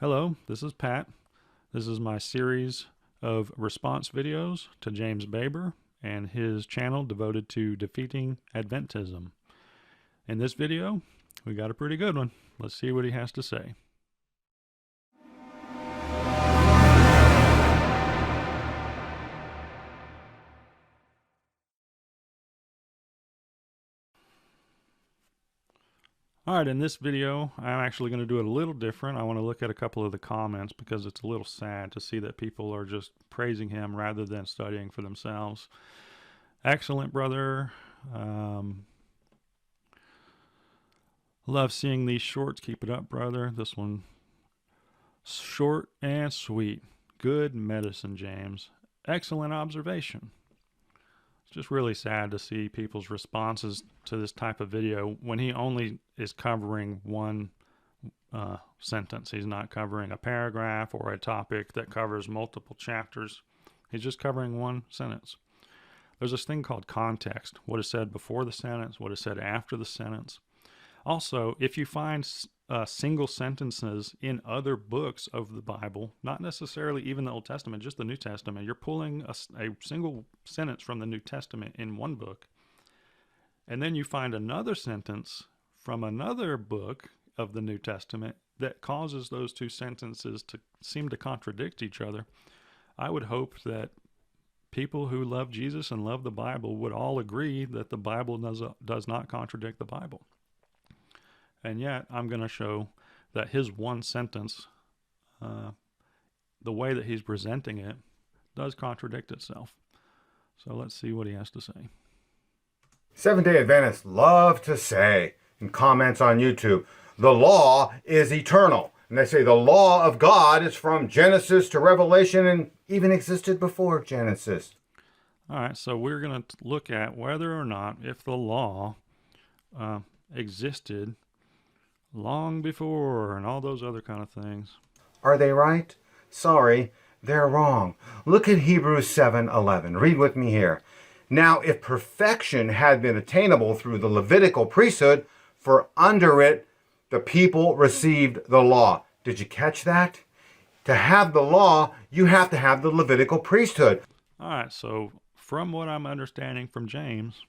Hello, this is Pat. This is my series of response videos to James Baber and his channel devoted to defeating Adventism. In this video, we got a pretty good one. Let's see what he has to say. Alright, in this video, I'm actually going to do it a little different. I want to look at a couple of the comments because it's a little sad to see that people are just praising him rather than studying for themselves. Excellent, brother. Love seeing these shorts. Keep it up, brother. This one, short and sweet. Good medicine, James. Excellent observation. It's just really sad to see people's responses to this type of video when he only is covering one sentence. He's not covering a paragraph or a topic that covers multiple chapters. He's just covering one sentence. There's this thing called context. What is said before the sentence, what is said after the sentence. Also, if you find single sentences in other books of the Bible, not necessarily even the Old Testament, just the New Testament, you're pulling a single sentence from the New Testament in one book, and then you find another sentence from another book of the New Testament that causes those two sentences to seem to contradict each other. I would hope that people who love Jesus and love the Bible would all agree that the Bible does not contradict the Bible. And yet, I'm going to show that his one sentence, the way that he's presenting it, does contradict itself. So let's see what he has to say. Seventh-day Adventists love to say in comments on YouTube, the law is eternal. And they say the law of God is from Genesis to Revelation and even existed before Genesis. All right, so we're going to look at whether or not if the law existed long before and all those other kind of things. Are they right? Sorry, they're wrong. Look at Hebrews 7:11. Read with me here. Now, if perfection had been attainable through the Levitical priesthood, for under it the people received the law. Did you catch that? To have the law, you have to have the Levitical priesthood. All right, so from what I'm understanding from James,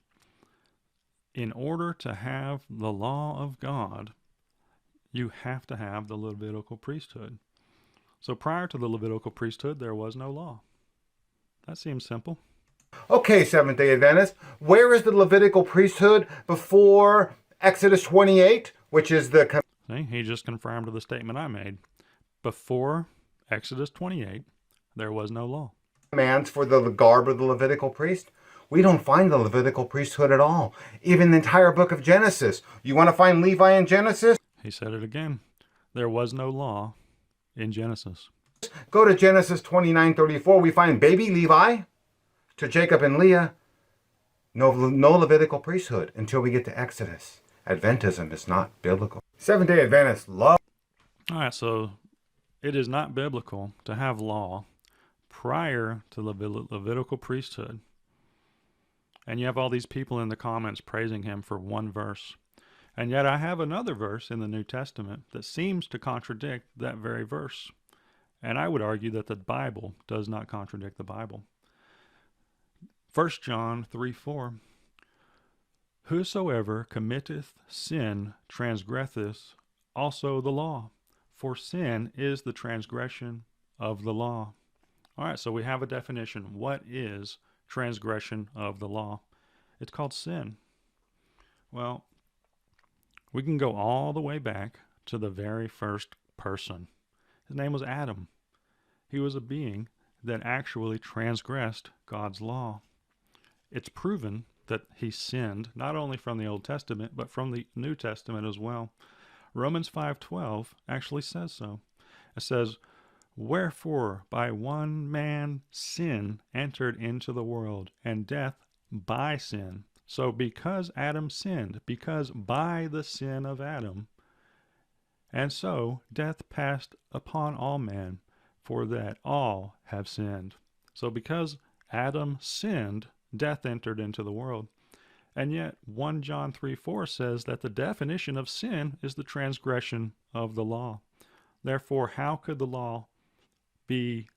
in order to have the law of God, you have to have the Levitical priesthood. So prior to the Levitical priesthood, there was no law. That seems simple. Okay, Seventh-day Adventists, where is the Levitical priesthood before Exodus 28, which is the... See, he just confirmed the statement I made. Before Exodus 28, there was no law. ...commands for the garb of the Levitical priest? We don't find the Levitical priesthood at all. Even the entire book of Genesis. You want to find Levi in Genesis? He said it again. There was no law in Genesis. Go to Genesis 29:34. We find baby Levi to Jacob and Leah. No Levitical priesthood until we get to Exodus. Adventism is not biblical. Seventh-day Adventists love... All right, so it is not biblical to have law prior to the Levitical priesthood. And you have all these people in the comments praising him for one verse. And yet I have another verse in the New Testament that seems to contradict that very verse. And I would argue that the Bible does not contradict the Bible. 1 John 3:4. Whosoever committeth sin transgresseth also the law, for sin is the transgression of the law. All right, so we have a definition. What is transgression of the law? It's called sin. Well, we can go all the way back to the very first person. His name was Adam. He was a being that actually transgressed God's law. It's proven that he sinned, not only from the Old Testament, but from the New Testament as well. Romans 5:12 actually says so. It says, wherefore by one man sin entered into the world, and death by sin. So because Adam sinned, because by the sin of Adam, and so death passed upon all men, for that all have sinned. So because Adam sinned, death entered into the world. And yet 1 John 3:4 says that the definition of sin is the transgression of the law. Therefore, how could the law be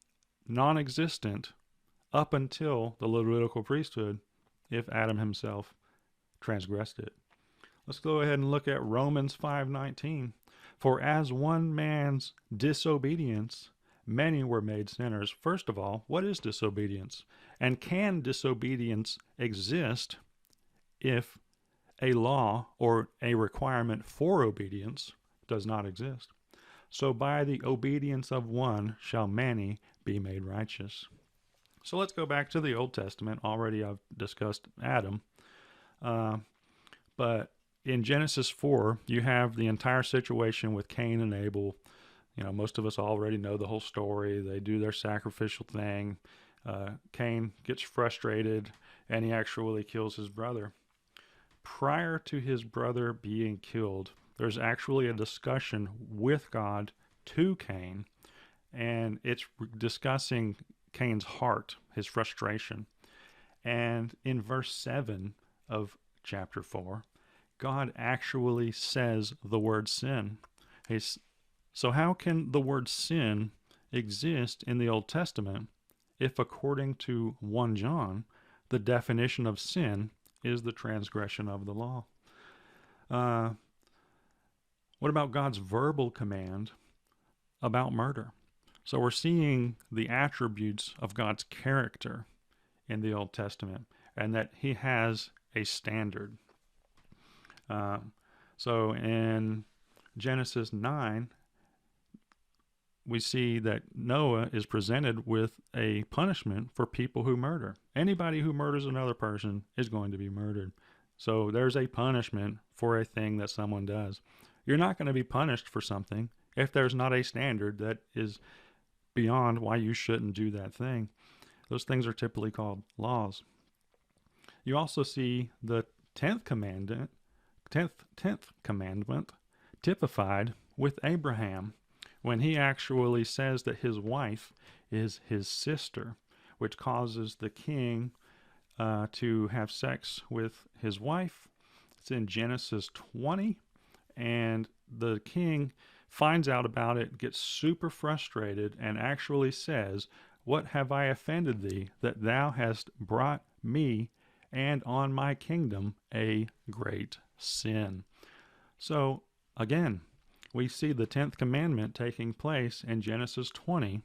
non existent up until the Levitical priesthood if Adam himself transgressed it? Let's go ahead and look at Romans 5:19. For as one man's disobedience, many were made sinners. First of all, what is disobedience? And can disobedience exist if a law or a requirement for obedience does not exist? So by the obedience of one shall many be made righteous. So let's go back to the Old Testament. Already I've discussed Adam. But in Genesis 4, you have the entire situation with Cain and Abel. Most of us already know the whole story. They do their sacrificial thing. Cain gets frustrated and he actually kills his brother. Prior to his brother being killed, there's actually a discussion with God to Cain, and it's discussing Cain's heart, his frustration. And in verse 7 of chapter 4, God actually says the word sin. So how can the word sin exist in the Old Testament if, according to 1 John, the definition of sin is the transgression of the law? What about God's verbal command about murder? So we're seeing the attributes of God's character in the Old Testament, and that he has a standard. So in Genesis 9, we see that Noah is presented with a punishment for people who murder. Anybody who murders another person is going to be murdered. So there's a punishment for a thing that someone does. You're not going to be punished for something if there's not a standard that is beyond why you shouldn't do that thing. Those things are typically called laws. You also see the 10th commandment typified with Abraham, when he actually says that his wife is his sister, which causes the king to have sex with his wife. It's in Genesis 20, and the king finds out about it, gets super frustrated, and actually says, "What have I offended thee, that thou hast brought me and on my kingdom a great sin?" So again, we see the 10th commandment taking place in Genesis 20,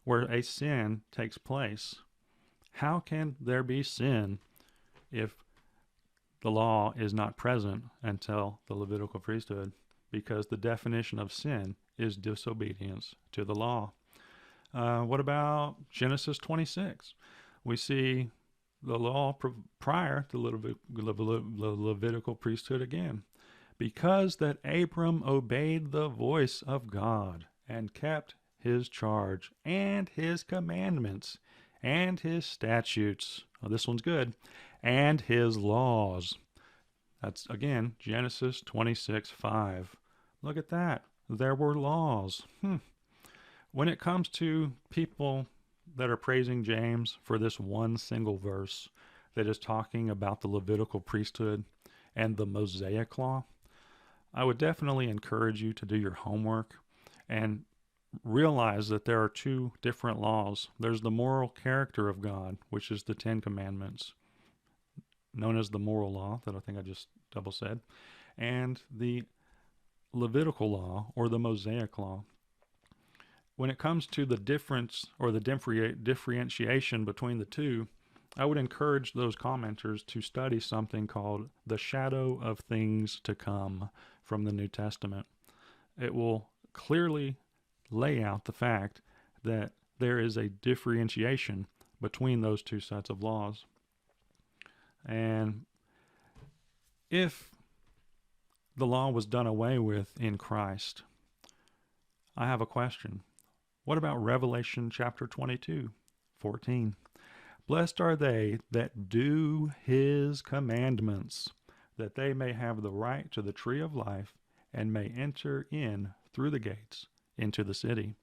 where a sin takes place. How can there be sin if the law is not present until the Levitical priesthood? Because the definition of sin is disobedience to the law. What about Genesis 26? We see the law prior to the Levitical priesthood again. Because that Abram obeyed the voice of God and kept his charge and his commandments and his statutes. Oh, this one's good. And his laws. That's, again, Genesis 26:5. Look at that. There were laws. When it comes to people that are praising James for this one single verse that is talking about the Levitical priesthood and the Mosaic law, I would definitely encourage you to do your homework and realize that there are two different laws. There's the moral character of God, which is the 10 Commandments, known as the moral law, that I think I just double said, and the Levitical law, or the Mosaic law. When it comes to the difference or the differentiation between the two, I would encourage those commenters to study something called The Shadow of Things to Come from the New Testament. It will clearly lay out the fact that there is a differentiation between those two sets of laws. And if the law was done away with in Christ, I have a question. What about Revelation chapter 22:14? Blessed are they that do his commandments, that they may have the right to the tree of life and may enter in through the gates into the city.